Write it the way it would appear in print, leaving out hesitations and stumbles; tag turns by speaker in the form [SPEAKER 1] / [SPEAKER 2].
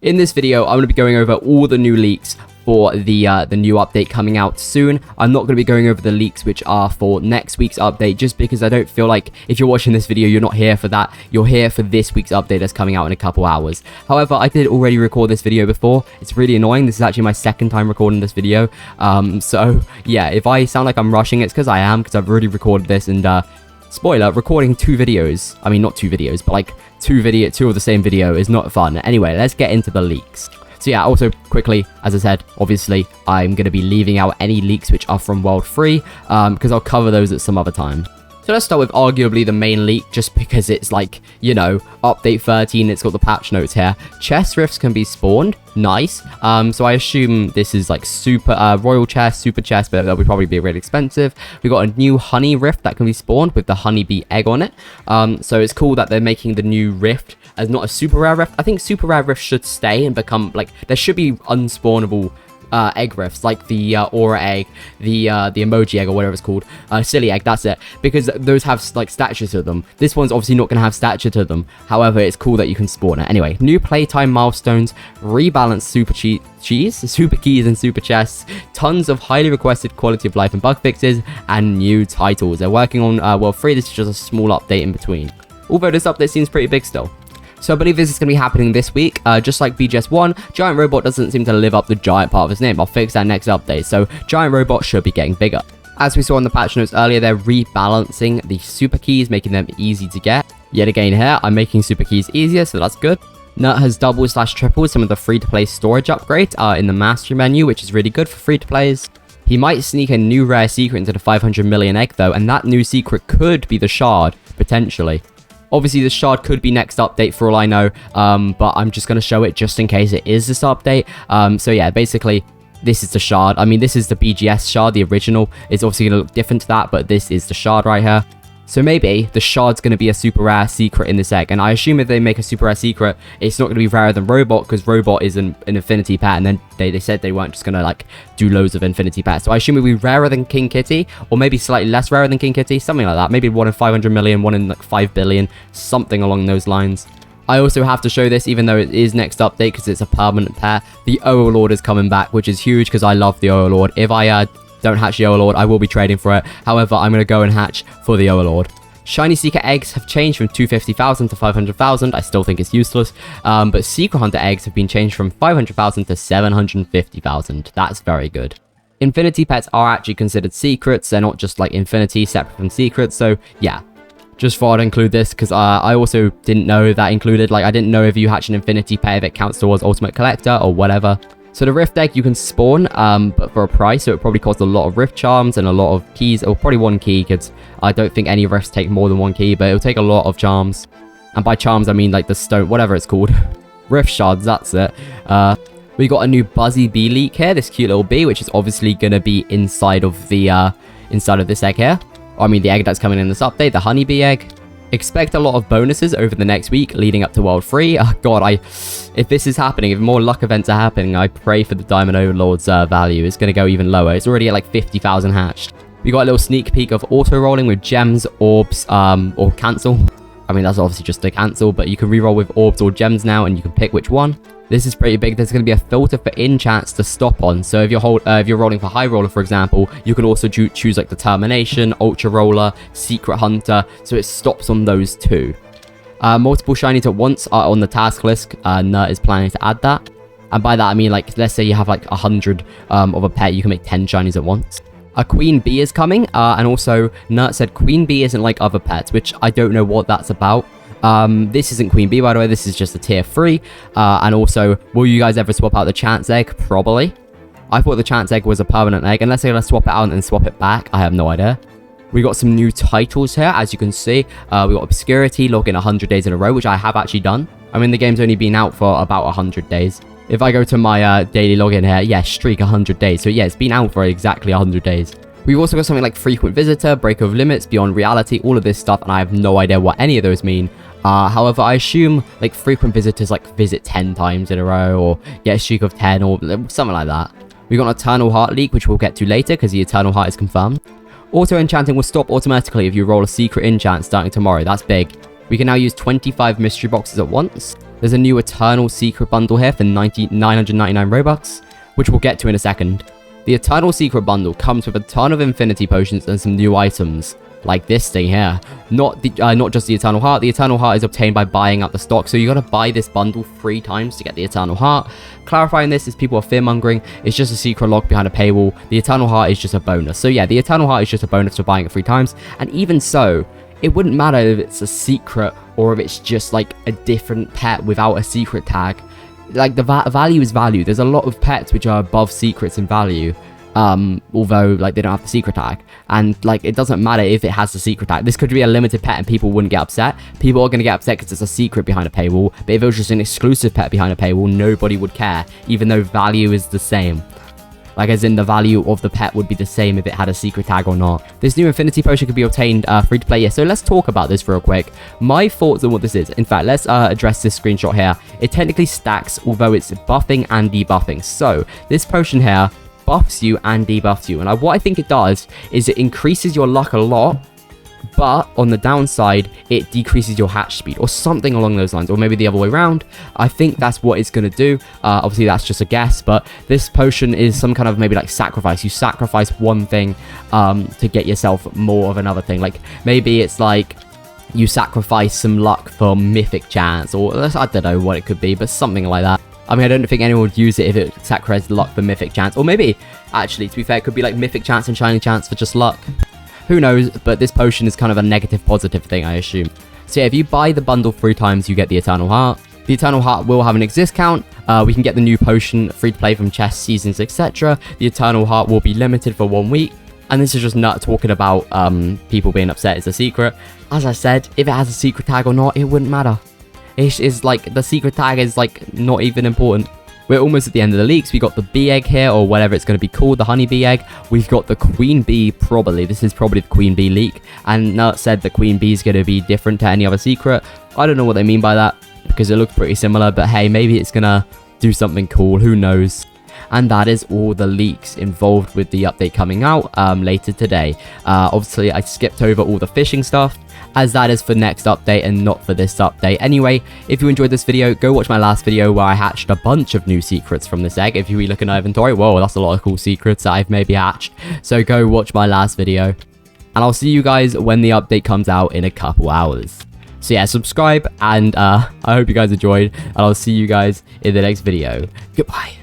[SPEAKER 1] In this video, I'm going to be going over all the new leaks for the new update coming out soon. I'm not going to be going over the leaks which are for next week's update, just because I don't feel like if you're watching this video, you're not here for that. You're here for this week's update that's coming out in a couple hours. However, I did already record this video before. It's really annoying. This is actually my second time recording this video. So yeah, if I sound like I'm rushing, it's because I am, because I've already recorded this and spoiler, recording two videos. I mean, not two videos, but like two of the same video is not fun. Anyway, let's get into the leaks. So yeah, also quickly, as I said, obviously, I'm going to be leaving out any leaks which are from World 3, because I'll cover those at some other time. So let's start with arguably the main leak, just because it's like, you know, update 13, it's got the patch notes here. Chest rifts can be spawned. Nice. So I assume this is like super royal chest, super chest, but that would probably be really expensive. We got a new honey rift that can be spawned with the honeybee egg on it. So it's cool that they're making the new rift as not a super rare rift. I think super rare rifts should stay and become like, there should be unspawnable egg rifts, like the aura egg, the emoji egg, or whatever it's called, silly egg, that's it, because those have like stature to them. This one's obviously not going to have stature to them. However, it's cool that you can spawn it. Anyway, new playtime milestones, rebalance super keys and super chests, tons of highly requested quality of life and bug fixes, and new titles. They're working on World 3. This is just a small update in between, although this update seems pretty big still. So I believe this is going to be happening this week. Just like BGS 1, Giant Robot doesn't seem to live up the giant part of his name. I'll fix that next update. So Giant Robot should be getting bigger. As we saw in the patch notes earlier, they're rebalancing the super keys, making them easy to get. Yet again here, I'm making super keys easier, so that's good. Nut has double/tripled some of the free-to-play storage upgrades in the mastery menu, which is really good for free-to-plays. He might sneak a new rare secret into the 500 million egg though, and that new secret could be the shard, potentially. Obviously, the shard could be next update for all I know, but I'm just going to show it just in case it is this update. So yeah, basically, this is the shard. I mean, this is the BGS shard, the original. It's obviously going to look different to that, but this is the shard right here. So maybe the shard's going to be a super rare secret in this egg. And I assume if they make a super rare secret, it's not going to be rarer than Robot, because Robot is an infinity pet. And then they said they weren't just going to like do loads of infinity pets. So I assume it'll be rarer than King Kitty, or maybe slightly less rarer than King Kitty, something like that. Maybe 1 in 500 million, 1 in like 5 billion, something along those lines. I also have to show this, even though it is next update, because it's a permanent pet. The Overlord is coming back, which is huge, because I love the Overlord. If I don't hatch the Overlord, I will be trading for it. However, I'm going to go and hatch for the Overlord. Shiny Secret eggs have changed from 250,000 to 500,000. I still think it's useless. But Secret Hunter eggs have been changed from 500,000 to 750,000. That's very good. Infinity pets are actually considered secrets. They're not just like infinity separate from secrets. So yeah, just thought I'd include this, because I also didn't know that included. Like, I didn't know if you hatch an infinity pet, if it counts towards Ultimate Collector or whatever. So the Rift Egg you can spawn, but for a price, so it probably costs a lot of Rift Charms and a lot of keys, or probably 1 key, because I don't think any Rifts take more than 1 key, but it'll take a lot of Charms. And by Charms, I mean like the stone, whatever it's called. Rift Shards, that's it. We got a new Buzzy Bee leak here, this cute little bee, which is obviously going to be inside of the, inside of this egg here. I mean, the egg that's coming in this update, the honeybee egg. Expect a lot of bonuses over the next week leading up to World 3. Oh god, if this is happening, if more luck events are happening, I pray for the Diamond Overlord's value. It's going to go even lower. It's already at like 50,000 hatched. We got a little sneak peek of auto-rolling with gems, orbs, or cancel. I mean, that's obviously just a cancel, but you can reroll with orbs or gems now, and you can pick which one. This is pretty big. There's going to be a filter for enchants to stop on. So if you're rolling for High Roller, for example, you can also choose like Determination, Ultra Roller, Secret Hunter. So it stops on those too. Multiple shinies at once are on the task list. Nut is planning to add that. And by that, I mean, like, let's say you have like 100 of a pet, you can make 10 shinies at once. A Queen Bee is coming. And also, Nut said Queen Bee isn't like other pets, which I don't know what that's about. This isn't Queen Bee, by the way. This is just a tier 3. And also, will you guys ever swap out the Chance Egg? Probably. I thought the Chance Egg was a permanent egg. Unless they're going to swap it out and then swap it back. I have no idea. We got some new titles here, as you can see. We got Obscurity, login 100 days in a row, which I have actually done. I mean, the game's only been out for about 100 days. If I go to my daily login here, yeah, streak 100 days. So yeah, it's been out for exactly 100 days. We've also got something like Frequent Visitor, Break of Limits, Beyond Reality, all of this stuff, and I have no idea what any of those mean. However, I assume like frequent visitors like visit 10 times in a row, or get a streak of 10, or something like that. We got an Eternal Heart leak, which we'll get to later, because the Eternal Heart is confirmed. Auto enchanting will stop automatically if you roll a secret enchant starting tomorrow. That's big. We can now use 25 mystery boxes at once. There's a new Eternal Secret Bundle here for 999 Robux, which we'll get to in a second. The Eternal Secret Bundle comes with a ton of Infinity Potions and some new items, like this thing here. Not just the Eternal Heart. The Eternal Heart is obtained by buying up the stock, so you gotta buy this bundle 3 times to get the Eternal Heart. Clarifying this is people are fear-mongering. It's just a secret lock behind a paywall. The Eternal Heart is just a bonus. So yeah, the Eternal Heart is just a bonus for buying it 3 times, and even so, it wouldn't matter if it's a secret or if it's just like a different pet without a secret tag. Like the value is value. There's a lot of pets which are above secrets in value, although like they don't have the secret tag, and like it doesn't matter if it has the secret tag. This could be a limited pet and people wouldn't get upset. People are going to get upset because it's a secret behind a paywall, but if it was just an exclusive pet behind a paywall, nobody would care, even though value is the same. Like, as in the value of the pet would be the same if it had a secret tag or not. This new Infinity Potion could be obtained free to play. Yeah, so let's talk about this real quick. My thoughts on what this is. In fact, let's address this screenshot here. It technically stacks, although it's buffing and debuffing. So this potion here buffs you and debuffs you. And what I think it does is it increases your luck a lot, but on the downside, it decreases your hatch speed or something along those lines, or maybe the other way around. I think that's what it's going to do. Obviously, that's just a guess, but this potion is some kind of maybe like sacrifice. You sacrifice one thing to get yourself more of another thing. Like maybe it's like you sacrifice some luck for mythic chance, or I don't know what it could be, but something like that. I mean, I don't think anyone would use it if it sacrificed luck for mythic chance, or maybe, actually, to be fair, it could be like mythic chance and shiny chance for just luck. Who knows, but this potion is kind of a negative positive thing, I assume. So yeah, if you buy the bundle 3 times, you get the Eternal Heart. The Eternal Heart will have an exist count. We can get the new potion free to play from chests, seasons, etc. The Eternal Heart will be limited for 1 week. And this is just not talking about people being upset it's a secret. As I said, if it has a secret tag or not, it wouldn't matter. It's like, the secret tag is like not even important. We're almost at the end of the leaks. We got the bee egg here, or whatever it's going to be called, the honey bee egg. We've got the queen bee, probably. This is probably the queen bee leak. And Nut said the queen bee is going to be different to any other secret. I don't know what they mean by that, because it looks pretty similar. But hey, maybe it's going to do something cool. Who knows? And that is all the leaks involved with the update coming out later today. Obviously, I skipped over all the fishing stuff, as that is for next update and not for this update. Anyway, if you enjoyed this video, go watch my last video where I hatched a bunch of new secrets from this egg. If you look in my inventory, whoa, that's a lot of cool secrets that I've maybe hatched. So go watch my last video. And I'll see you guys when the update comes out in a couple hours. So yeah, subscribe, and I hope you guys enjoyed, and I'll see you guys in the next video. Goodbye.